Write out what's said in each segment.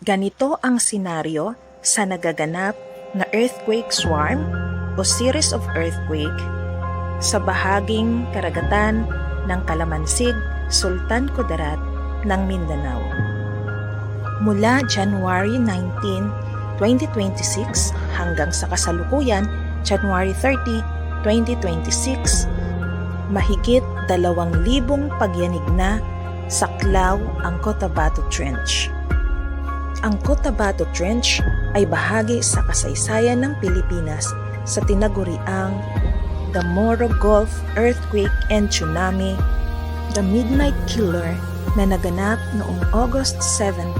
Ganito ang senaryo sa nagaganap na earthquake swarm o series of earthquake sa bahaging karagatan ng Kalamansig, Sultan Kudarat ng Mindanao. Mula January 19, 2026 hanggang sa kasalukuyan, January 30, 2026, mahigit 2,000 pagyanig na saklaw ang Cotabato Trench. Ang Cotabato Trench ay bahagi sa kasaysayan ng Pilipinas sa tinaguriang The Moro Gulf Earthquake and Tsunami, The Midnight Killer na naganap noong August 17,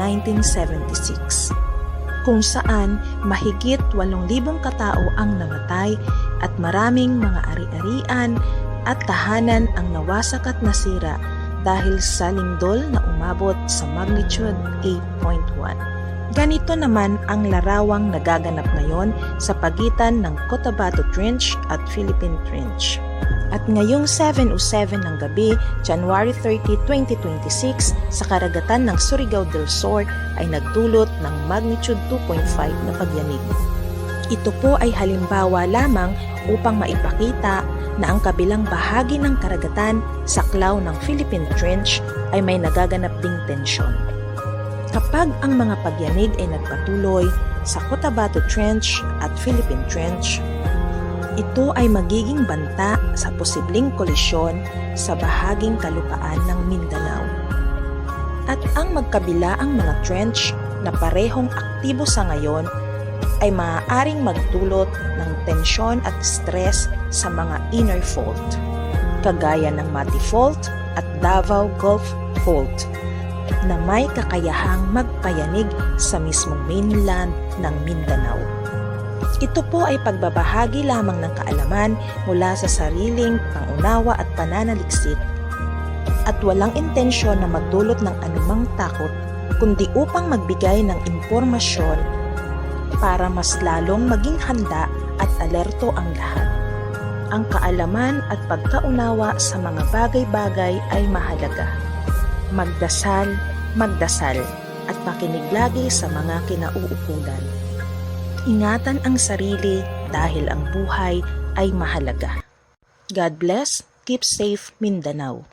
1976, kung saan mahigit 8,000 katao ang namatay at maraming mga ari-arian at tahanan ang nawasak at nasira dahil sa lindol na umabot sa magnitude 8.1. Ganito naman ang larawang nagaganap ngayon sa pagitan ng Cotabato Trench at Philippine Trench. At ngayong 7:07 ng gabi, January 30, 2026, sa karagatan ng Surigao del Sur ay nagdulot ng magnitude 2.5 na pagyanig. Ito po ay halimbawa lamang upang maipakita na ang kabilang bahagi ng karagatan saklaw ng Philippine Trench ay may nagaganap ding tensyon. Kapag ang mga pagyanig ay nagpatuloy sa Cotabato Trench at Philippine Trench, ito ay magiging banta sa posibleng kolisyon sa bahaging kalupaan ng Mindanao. At ang magkabilaang mga trench na parehong aktibo sa ngayon ay maaaring magdulot ng tensyon at stress sa mga inner fault, kagaya ng Mati Fault at Davao Gulf Fault, na may kakayahang magpayanig sa mismong mainland ng Mindanao. Ito po ay pagbabahagi lamang ng kaalaman mula sa sariling pangunawa at pananaliksik at walang intensyon na magdulot ng anumang takot, kundi upang magbigay ng impormasyon para mas lalong maging handa at alerto ang lahat. Ang kaalaman at pagkaunawa sa mga bagay-bagay ay mahalaga. Magdasal, at makinig lagi sa mga kinauukulan. Ingatan ang sarili dahil ang buhay ay mahalaga. God bless, keep safe Mindanao.